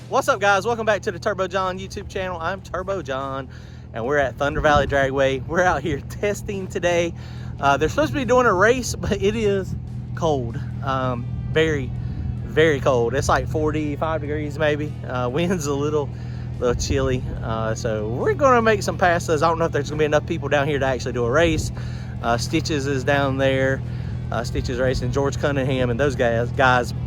What's up, guys? Welcome back to the Turbo John YouTube channel. I'm Turbo John and we're at Thunder Valley Dragway. We're out here testing today. They're supposed to be doing a race, but it is cold. Very, very cold. It's like 45 degrees maybe. Wind's a little chilly. So we're gonna make some passes. I don't know if there's gonna be enough people down here to actually do a race. Stitches is down there. Stitches Racing, George Cunningham, and those guys,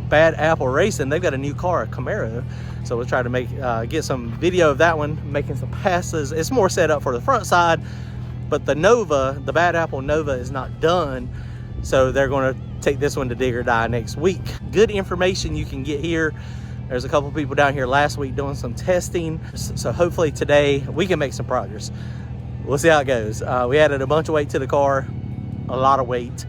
Bad Apple Racing, they've got a new car, a Camaro. So we'll try to make get some video of that one, making some passes. It's more set up for the front side, but the Nova, the Bad Apple Nova, is not done. So they're going to take this one to Dig or Die next week. Good information you can get here. There's a couple people down here last week doing some testing. So hopefully today we can make some progress. We'll see how it goes. We added a bunch of weight to the car, a lot of weight.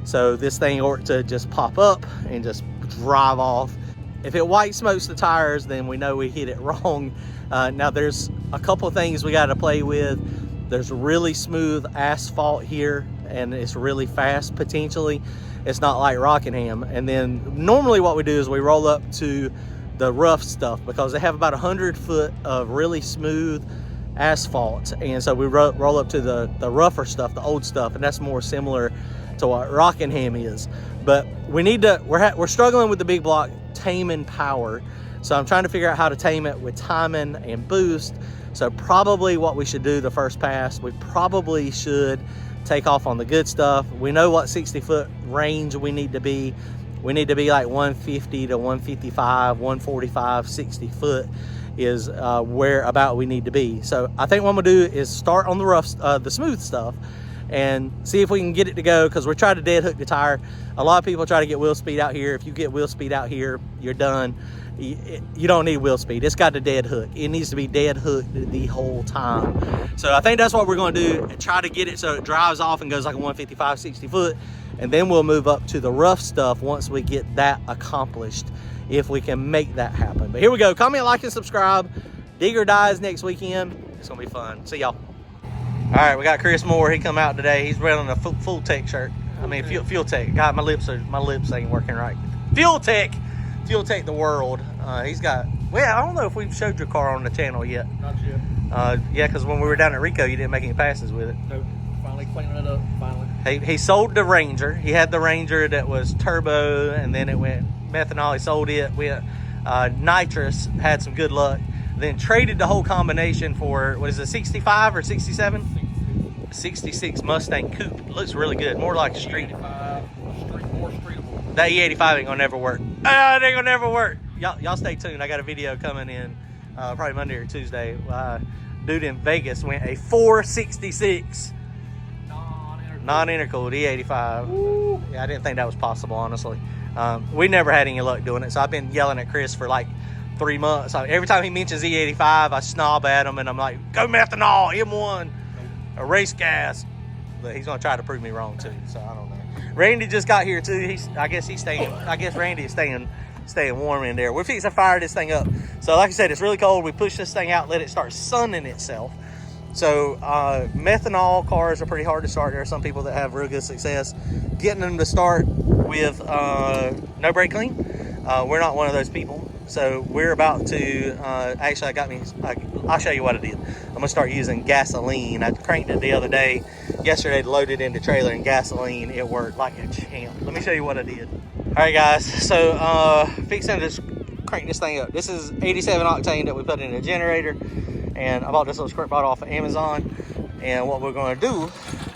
So this thing ought to just pop up and just drive off. If it white smokes the tires, then we know we hit it wrong. Now there's a couple of things we got to play with. There's really smooth asphalt here and it's really fast potentially. It's not like Rockingham. And then normally what we do is we roll up to the rough stuff because they have about 100 foot of really smooth asphalt. And so we roll up to the rougher stuff, the old stuff, and that's more similar to what Rockingham is. But we need to, we're struggling with the big block taming power. So I'm trying to figure out how to tame it with timing and boost. So probably what we should do the first pass, we probably should take off on the good stuff. We know what 60 foot range we need to be. We need to be like 150 to 155, 145, 60 foot is where about we need to be. So I think what I'm gonna do is start on the rough, the smooth stuff, and see if we can get it to go, because we're trying to dead hook the tire. A lot of people try to get wheel speed out here. If you get wheel speed out here, you're done. You don't need wheel speed. It's got to dead hook. It needs to be dead hooked the whole time. So I think that's what we're going to do, try to get it so it drives off and goes like a 155, 60 foot, and then we'll move up to the rough stuff once we get that accomplished, if we can make that happen. But here we go. Comment, like, and subscribe. Dig or Dies next weekend. It's going to be fun. See y'all. All right, we got Chris Moore. He come out today. He's wearing a full tech shirt. I mean, fuel tech. God, my lips ain't working right. Fuel tech the world. He's got, well, I don't know if we've showed your car on the channel yet. Not yet. Yeah, because when we were down at Rico, you didn't make any passes with it. Nope. Finally cleaning it up, finally. He sold the Ranger. He had the Ranger that was turbo, and then it went methanol. He sold it. Went nitrous, had some good luck. Then traded the whole combination for, what is it, 65 or 67? 66 Mustang Coupe. It looks really good. More like a street. More streetable. That E85 ain't gonna never work. It ain't gonna never work. Y'all stay tuned. I got a video coming in probably Monday or Tuesday. Dude in Vegas went a 466 non-intercooled E85. Woo. Yeah, I didn't think that was possible, honestly. We never had any luck doing it, so I've been yelling at Chris for like 3 months. Every time he mentions E85, I snob at him and I'm like, go methanol, M1, a race gas. But he's gonna try to prove me wrong too, so I don't know. Randy just got here too. I guess Randy is staying warm in there. We're fixing to fire this thing up. So like I said, it's really cold. We push this thing out, let it start sunning itself. So methanol cars are pretty hard to start. There are some people that have real good success getting them to start with no brake clean. We're not one of those people. So we're about to, actually I'll show you what I did. I'm gonna start using gasoline. I cranked it the other day. Yesterday, loaded into trailer and gasoline. It worked like a champ. Let me show you what I did. All right, guys. So fixing to crank this thing up. This is 87 octane that we put in the generator. And I bought this little squirt bottle off of Amazon. And what we're gonna do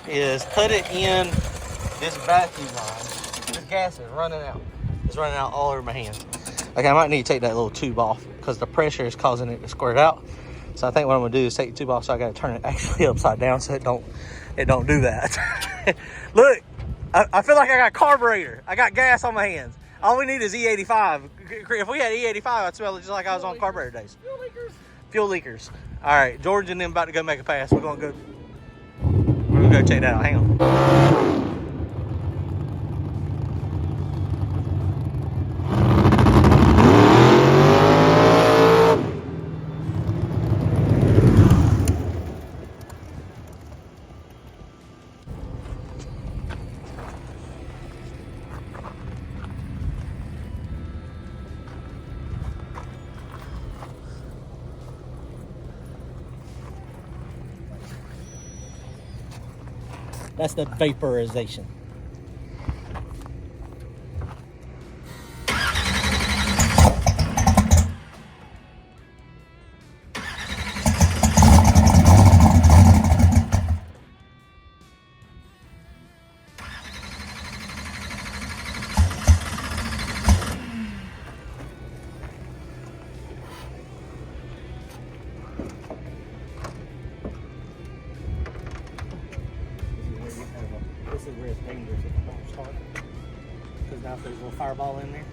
is put it in this vacuum line. This gas is running out. It's running out all over my hand. Okay, I might need to take that little tube off because the pressure is causing it to squirt out. So I think what I'm gonna do is take the tube off, so I gotta turn it actually upside down so it don't do that. Look, I feel like I got carburetor. I got gas on my hands. All we need is E85. If we had E85, I'd smell it just like I was on carburetor days. Fuel leakers. Fuel leakers. All right, George and them about to go make a pass. We're gonna go check that out. Hang on. That's the vaporization. This is where it's dangerous if it won't start. Because now if there's a little fireball in there.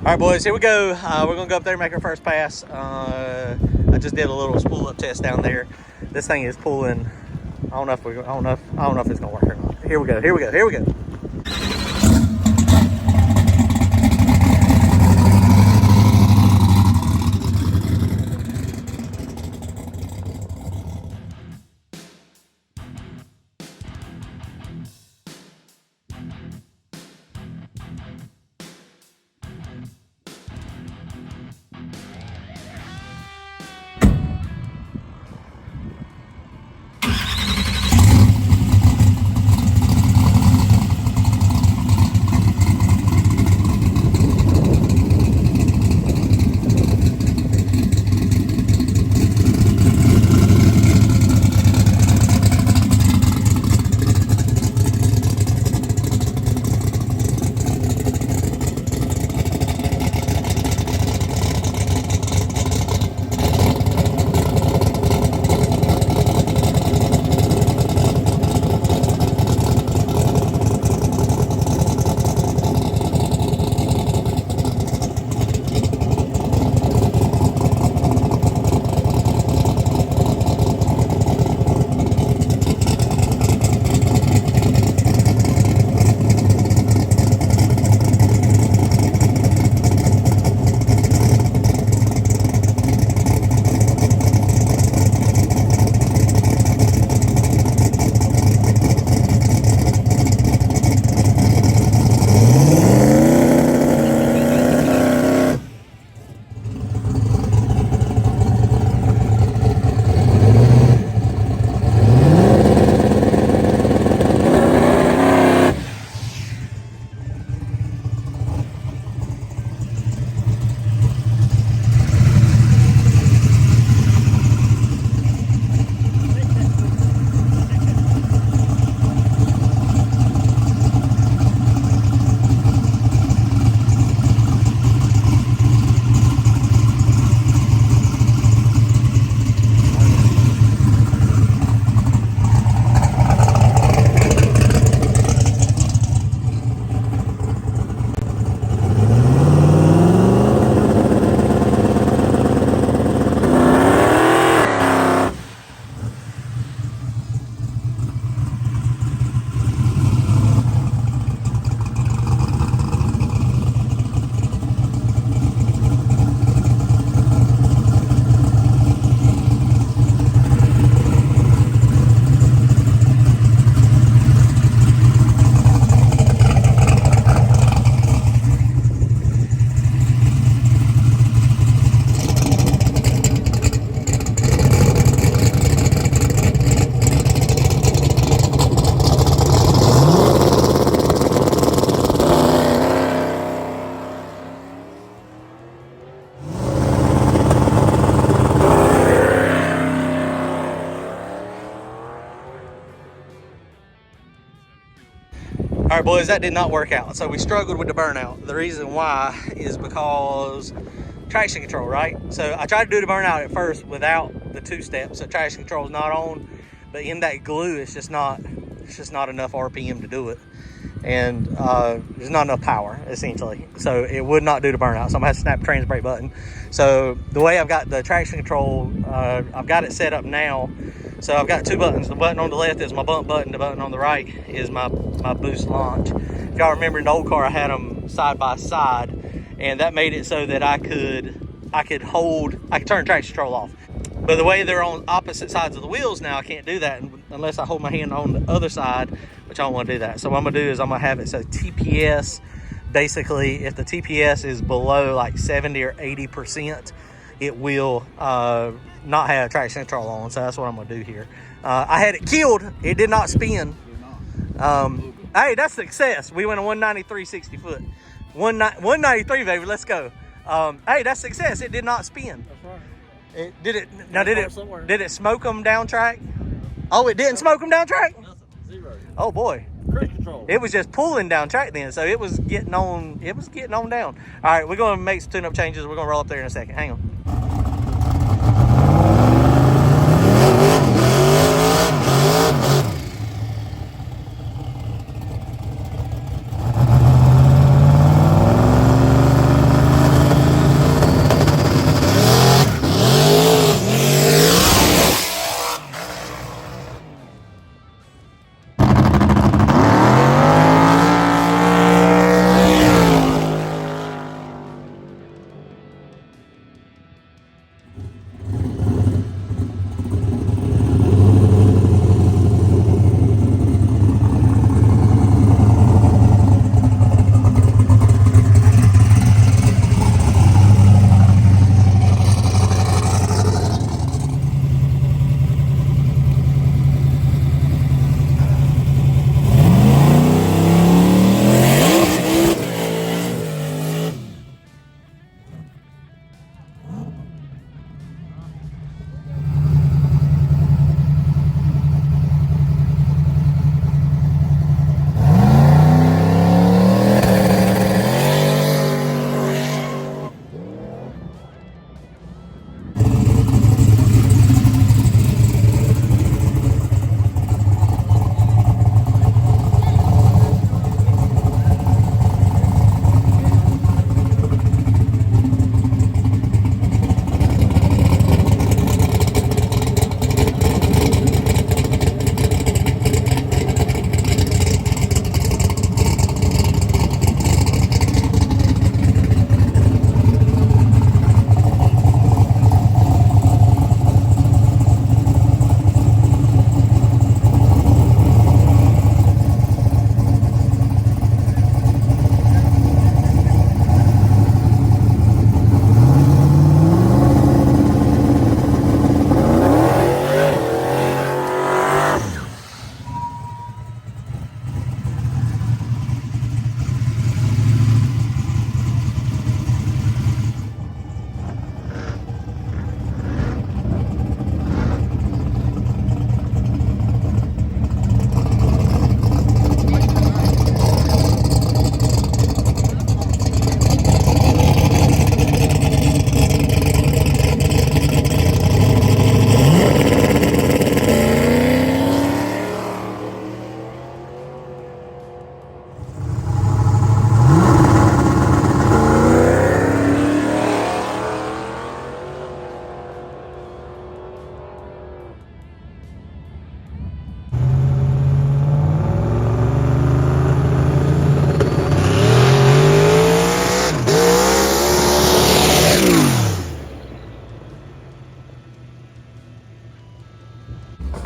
All right, boys, here we go. We're gonna go up there and make our first pass. I just did a little spool up test down there. This thing is pulling. I don't know if it's gonna work or not. Here we go. All right, boys, that did not work out. So we struggled with the burnout. The reason why is because traction control, right? So I tried to do the burnout at first without the 2-step. So traction control is not on, but in that glue, it's just not enough RPM to do it. And there's not enough power, essentially. So it would not do the burnout. So I'm gonna have to snap the trans brake button. So the way I've got the traction control, I've got it set up now. So I've got 2 buttons. The button on the left is my bump button. The button on the right is my boost launch. If y'all remember in the old car, I had them side by side, and that made it so that I could turn traction control off. But the way they're on opposite sides of the wheels now, I can't do that unless I hold my hand on the other side, which I don't want to do that. So what I'm gonna do is I'm gonna have it so TPS, basically if the TPS is below like 70 or 80%, it will not have traction control on. So that's what I'm gonna do here. I had it killed. It did not spin. Hey, that's success. We went a 193 60 foot. 193, baby, let's go. Hey, that's success. It did not spin. That's right. Did it smoke them down track? Oh, it didn't smoke them down track? Nothing. Zero. Oh boy. Cruise control. It was just pulling down track then, so it was getting on down. All right, we're gonna make some tune-up changes. We're gonna roll up there in a second. Hang on.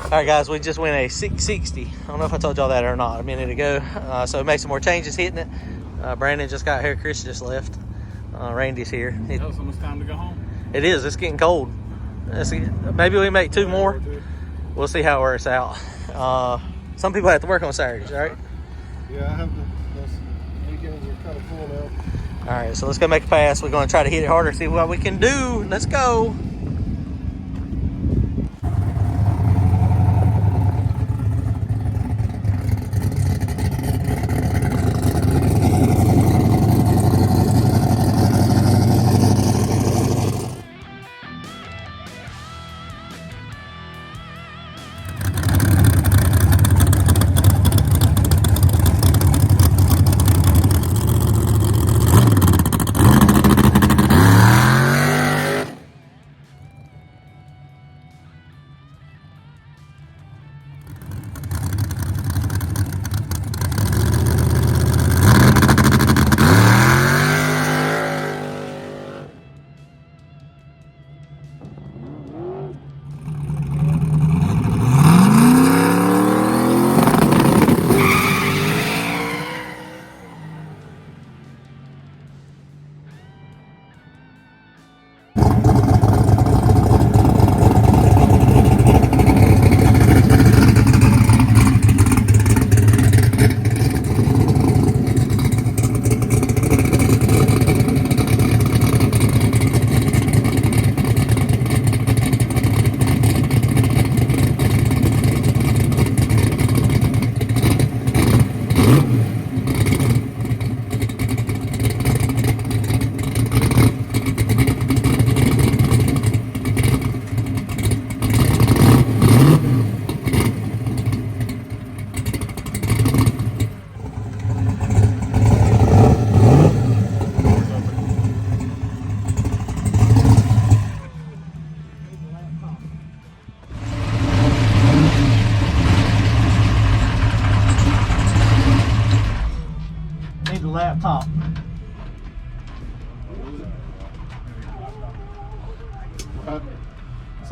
All right, guys, we just went a 660. I don't know if I told y'all that or not a minute ago. So we made some more changes hitting it. Brandon just got here. Chris just left. Randy's here. It's almost time to go home. It is. It's getting cold. Maybe we make 2 more. We'll see how it works out. Some people have to work on Saturdays, right? Yeah, I have those weekends are kind of full now. All right, so let's go make a pass. We're going to try to hit it harder, see what we can do. Let's go.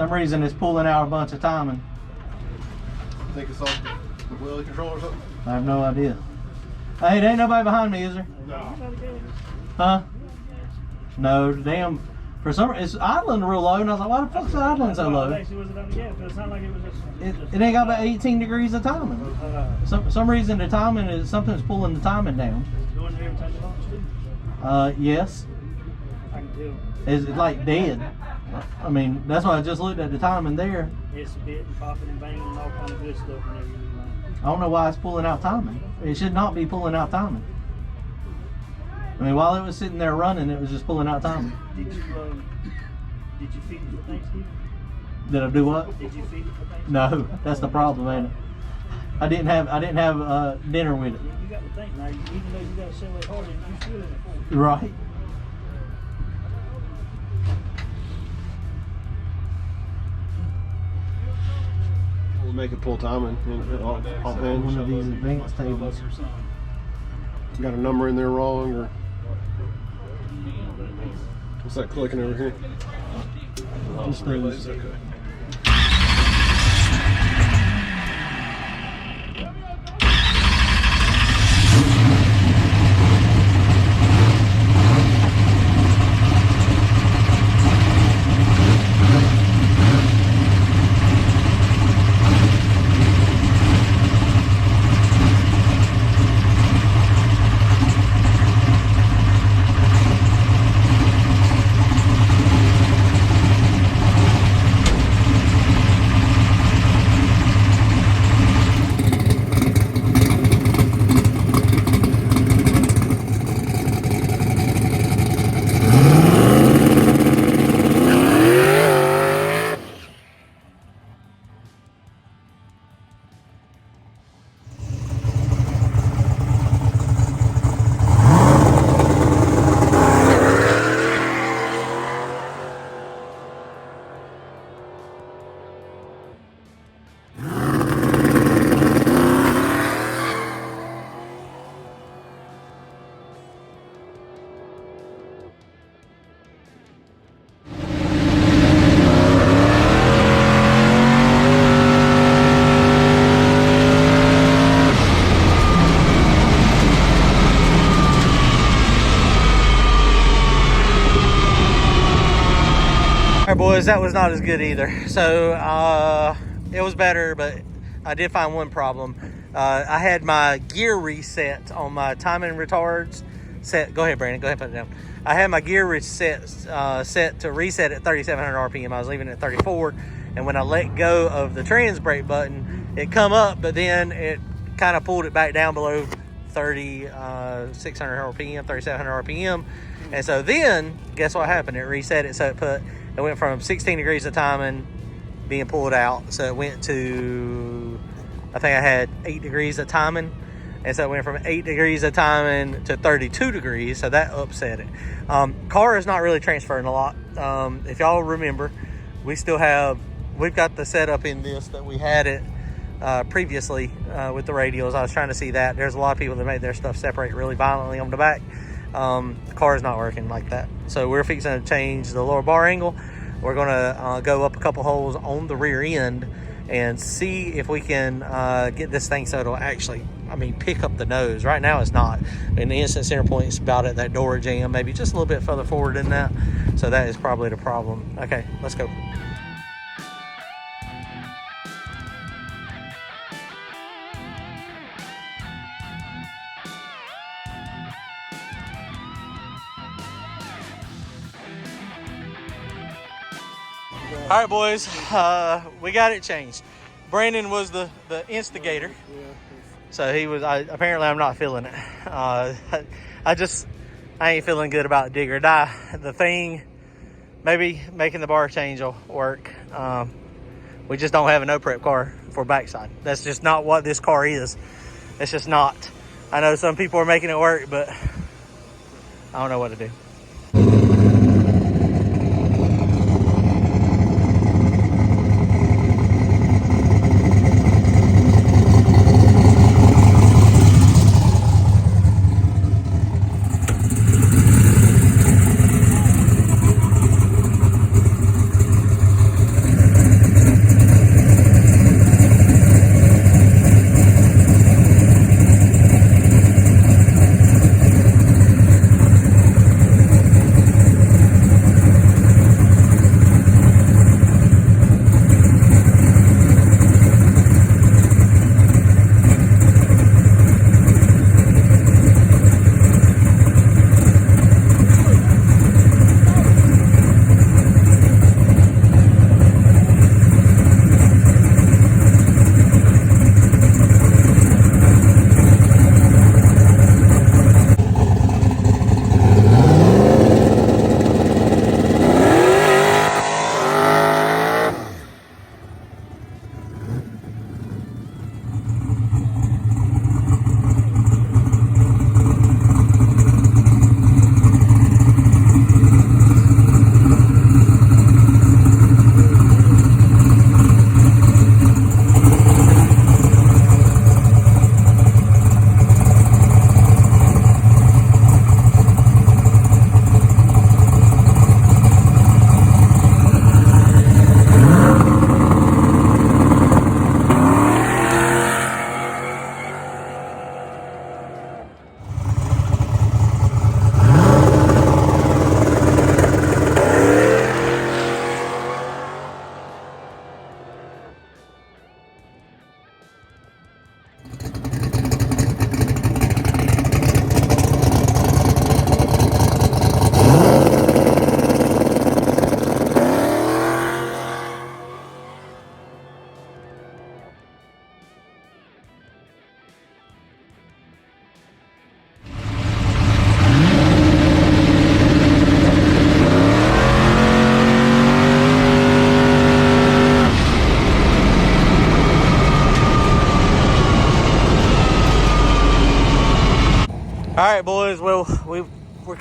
some reason it's pulling out a bunch of timing. I think it's off the wheel control or something. I have no idea. Hey, there ain't nobody behind me, is there? No. Huh? No, damn. For some reason, it's idling real low, and I was like, why the fuck's it idling so low? It ain't got about 18 degrees of timing. Some reason the timing is, something's pulling the timing down. Yes. I can tell. It's like dead. I mean, that's why I just looked at the timing there. It's bit and popping and banging and all kind of good stuff and everything. I don't know why it's pulling out timing. It should not be pulling out timing. I mean, while it was sitting there running, it was just pulling out timing. Did you feed it for Thanksgiving? Did I do what? Did you feed it for Thanksgiving? No, that's the problem, ain't it? I didn't have dinner with it. You got to think now. Even though you got to sell it hard, you still in it for it. Right. We'll make it pull timing off One of these hinge. advanced tables. Got a number in there wrong, or what's that clicking over here? Just those. Okay. Alright boys, that was not as good either. So it was better, but I did find one problem. I had my gear reset on my timing retards set. Go ahead, Brandon, go ahead and put it down. I had my gear reset set to reset at 3,700 RPM. I was leaving it at 34, and when I let go of the trans brake button, it come up, but then it kind of pulled it back down below 3,600 RPM, 3,700 RPM. And so then, guess what happened? It reset it, so it went from 16 degrees of timing being pulled out. So it went to, I think I had 8 degrees of timing. And so it went from 8 degrees of timing to 32 degrees. So that upset it. Car is not really transferring a lot. If y'all remember, we've got the setup in this that we had it previously with the radials. I was trying to see that. There's a lot of people that made their stuff separate really violently on the back. The car is not working like that. So we're fixing to change the lower bar angle. We're gonna go up a couple holes on the rear end and see if we can get this thing so it'll actually, pick up the nose. Right now it's not. And the instant center point is about at that door jamb, maybe just a little bit further forward than that. So that is probably the problem. Okay, let's go. All right, boys, we got it changed. Brandon was the instigator. So he was, apparently I'm not feeling it. I ain't feeling good about dig or die. The thing, maybe making the bar change will work. We just don't have a no prep car for backside. That's just not what this car is. It's just not. I know some people are making it work, but I don't know what to do.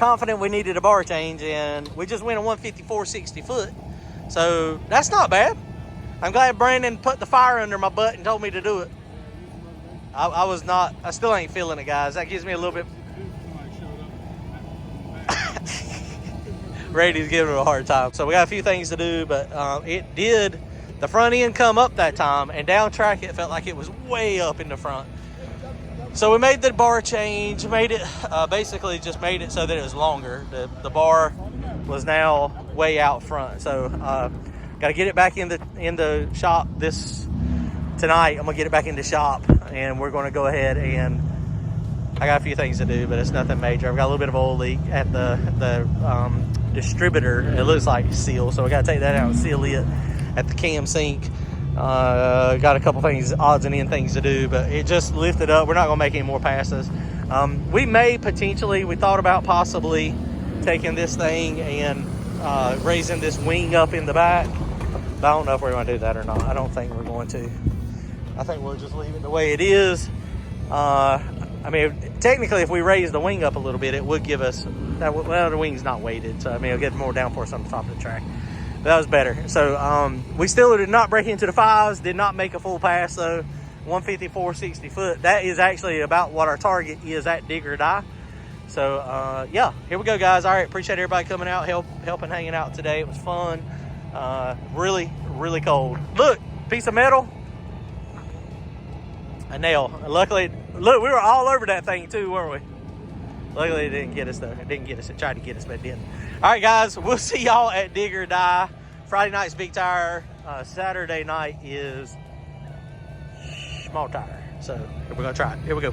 confident we needed a bar change, and we just went a 154 60 foot. So that's not bad. I'm glad Brandon put the fire under my butt and told me to do it. I still ain't feeling it, guys. That gives me a little bit. Brady's giving it a hard time. So we got a few things to do, but it did, the front end come up that time, and down track it felt like it was way up in the front. So we made the bar change, basically just made it so that it was longer. The bar was now way out front. So got to get it back in the shop tonight. I'm gonna get it back in the shop, and we're gonna go ahead, and I got a few things to do, but it's nothing major. I've got a little bit of oil leak at the distributor. It looks like seal, so we got to take that out and seal it at the cam sync. Got a couple things, odds and end things to do, but it just lifted up. We're not gonna make any more passes. We thought about possibly taking this thing and raising this wing up in the back, but I don't know if we're going to do that or not. I don't think we're going to. I think we'll just leave it the way it is. I mean, technically, if we raise the wing up a little bit, it would give us, well, the wing's not weighted, so I mean, it'll get more downforce on the top of the track. But that was better. So we still did not break into the fives, did not make a full pass though. 154 60 foot. That is actually about what our target is at dig or die. So yeah, here we go, guys. All right, appreciate everybody coming out, helping, hanging out today. It was fun. Really, really cold. Look, piece of metal. A nail. Luckily, look, we were all over that thing too, weren't we? Luckily, it didn't get us though. It didn't get us. It tried to get us, but it didn't. All right, guys, we'll see y'all at Dig or Die. Friday night's big tire. Saturday night is small tire. So we're gonna try it. Here we go.